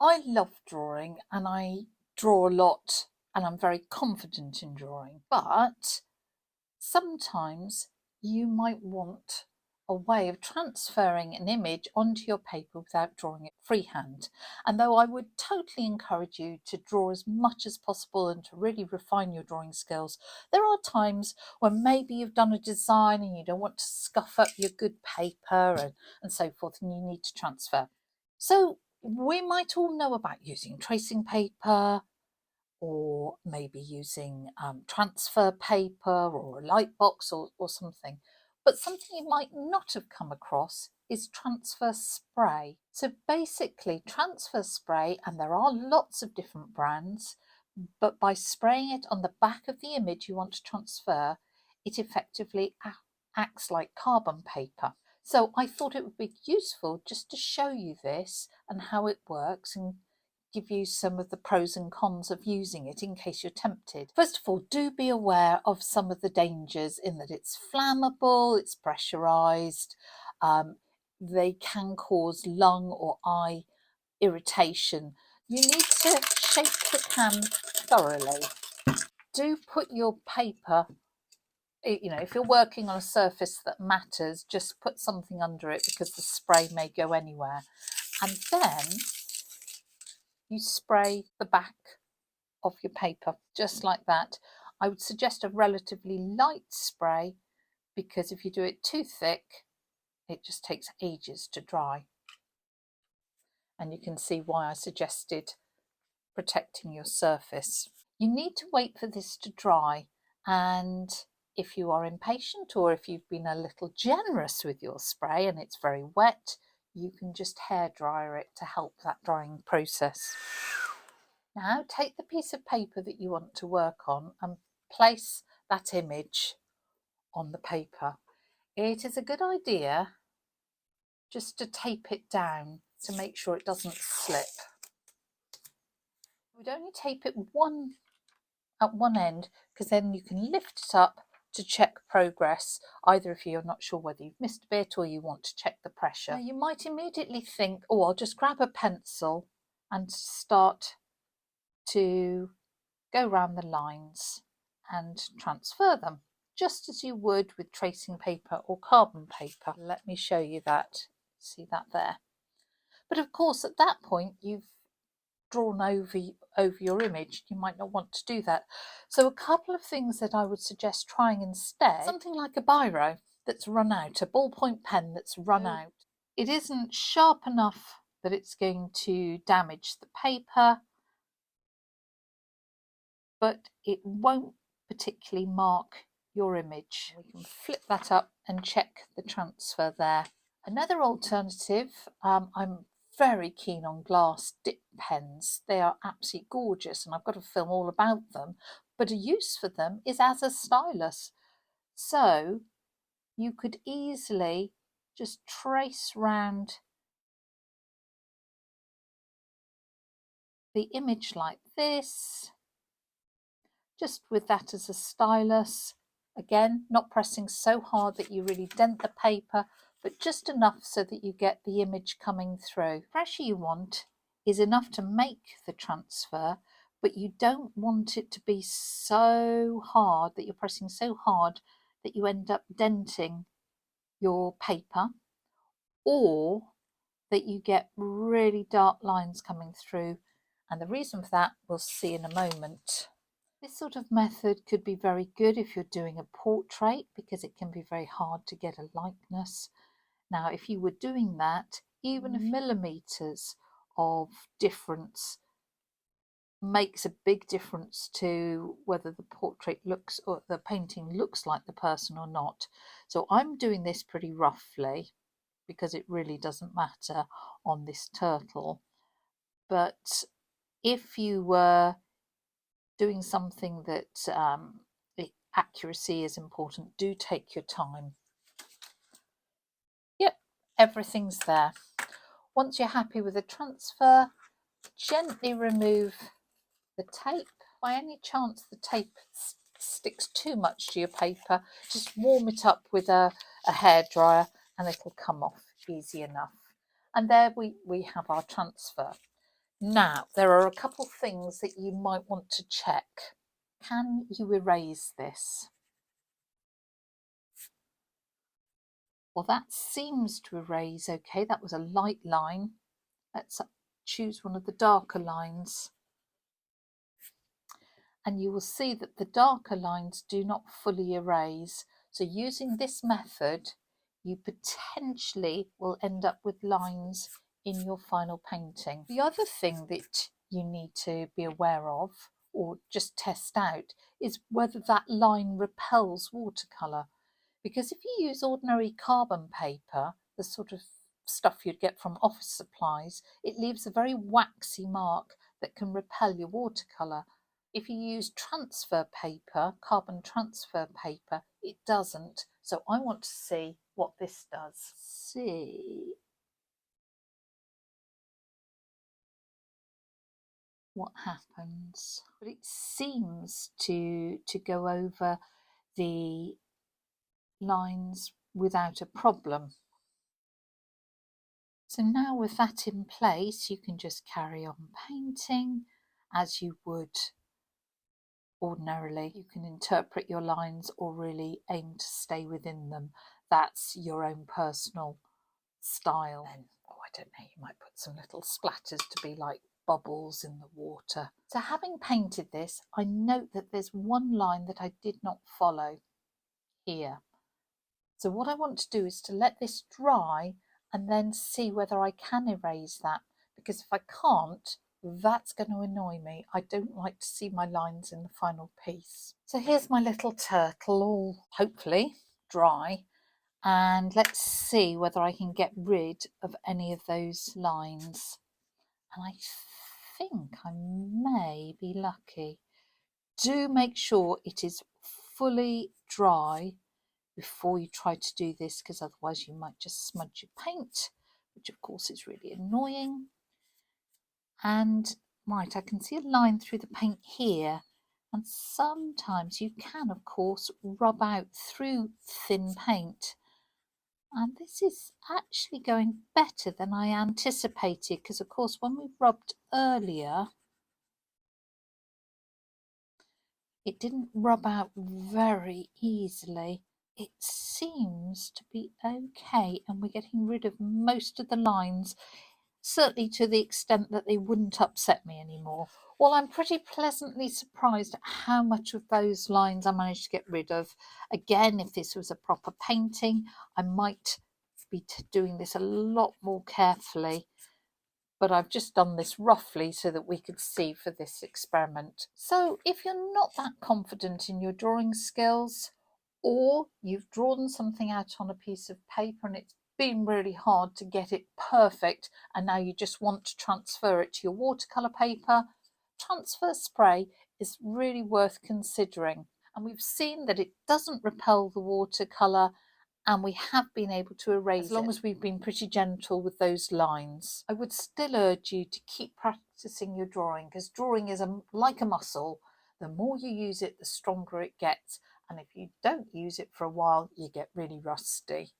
I love drawing and I draw a lot and I'm very confident in drawing, but sometimes you might want a way of transferring an image onto your paper without drawing it freehand. And though I would totally encourage you to draw as much as possible and to really refine your drawing skills, there are times when maybe you've done a design and you don't want to scuff up your good paper and so forth, and you need to transfer. So we might all know about using tracing paper, or maybe using transfer paper or a light box or something. But something you might not have come across is transfer spray. So basically, transfer spray, and there are lots of different brands, but by spraying it on the back of the image you want to transfer, it effectively acts like carbon paper. So I thought it would be useful just to show you this and how it works, and give you some of the pros and cons of using it in case you're tempted. First of all, do be aware of some of the dangers in that it's flammable, it's pressurized, they can cause lung or eye irritation. You need to shake the can thoroughly. Do put your paper, if you're working on a surface that matters, just put something under it because the spray may go anywhere. And then you spray the back of your paper just like that. I would suggest a relatively light spray because if you do it too thick, it just takes ages to dry. And you can see why I suggested protecting your surface. You need to wait for this to dry, and if you are impatient or if you've been a little generous with your spray and it's very wet, you can just hairdryer it to help that drying process. Now take the piece of paper that you want to work on and place that image on the paper. It is a good idea just to tape it down to make sure it doesn't slip. We'd only tape it at one end because then you can lift it up to check progress, either if you're not sure whether you've missed a bit or you want to check the pressure. Now you might immediately think, oh, I'll just grab a pencil and start to go round the lines and transfer them, just as you would with tracing paper or carbon paper. Let me show you that. See that there? But of course, at that point, you've drawn over your image. You might not want to do that. So a couple of things that I would suggest trying instead, something like a biro that's run out, a ballpoint pen that's run out. It isn't sharp enough that it's going to damage the paper, but it won't particularly mark your image. We can flip that up and check the transfer there. Another alternative, I'm very keen on glass dip pens. They are absolutely gorgeous and I've got a film all about them, but a use for them is as a stylus. So you could easily just trace round the image like this, just with that as a stylus. Again, not pressing so hard that you really dent the paper, but just enough so that you get the image coming through. The pressure you want is enough to make the transfer, but you don't want it to be so hard that you're pressing so hard that you end up denting your paper, or that you get really dark lines coming through. And the reason for that we'll see in a moment. This sort of method could be very good if you're doing a portrait because it can be very hard to get a likeness. Now, if you were doing that, even a millimetres of difference makes a big difference to whether the portrait looks or the painting looks like the person or not. So I'm doing this pretty roughly because it really doesn't matter on this turtle. But if you were doing something that accuracy is important, do take your time. Yep, everything's there. Once you're happy with the transfer, gently remove the tape. By any chance the tape sticks too much to your paper, just warm it up with a hairdryer and it'll come off easy enough. And there we have our transfer. Now, there are a couple things that you might want to check. Can you erase this? Well, that seems to erase okay. That was a light line. Let's choose one of the darker lines. And you will see that the darker lines do not fully erase. So using this method, you potentially will end up with lines in your final painting. The other thing that you need to be aware of, or just test out, is whether that line repels watercolour. Because if you use ordinary carbon paper, the sort of stuff you'd get from office supplies, it leaves a very waxy mark that can repel your watercolour. If you use transfer paper, carbon transfer paper, it doesn't. So I want to see what this does. See what happens. But it seems to go over the lines without a problem. So now with that in place, you can just carry on painting as you would ordinarily. You can interpret your lines or really aim to stay within them. That's your own personal style. Then, I don't know, you might put some little splatters to be like bubbles in the water. So having painted this, I note that there's one line that I did not follow here. So what I want to do is to let this dry and then see whether I can erase that, because if I can't, that's going to annoy me. I don't like to see my lines in the final piece. So here's my little turtle, all hopefully dry, and let's see whether I can get rid of any of those lines. And I think I may be lucky. Do make sure it is fully dry before you try to do this, because otherwise you might just smudge your paint, which of course is really annoying. And right, I can see a line through the paint here, and sometimes you can of course rub out through thin paint, and this is actually going better than I anticipated, because of course when we rubbed earlier it didn't rub out very easily. It seems to be okay, and we're getting rid of most of the lines, certainly to the extent that they wouldn't upset me anymore. Well, I'm pretty pleasantly surprised at how much of those lines I managed to get rid of. Again, if this was a proper painting, I might be doing this a lot more carefully, but I've just done this roughly so that we could see for this experiment. So if you're not that confident in your drawing skills, or you've drawn something out on a piece of paper and it's been really hard to get it perfect, and now you just want to transfer it to your watercolour paper, transfer spray is really worth considering. And we've seen that it doesn't repel the watercolour, and we have been able to erase it as long as we've been pretty gentle with those lines. I would still urge you to keep practicing your drawing, because drawing is like a muscle. The more you use it, the stronger it gets, and if you don't use it for a while, you get really rusty.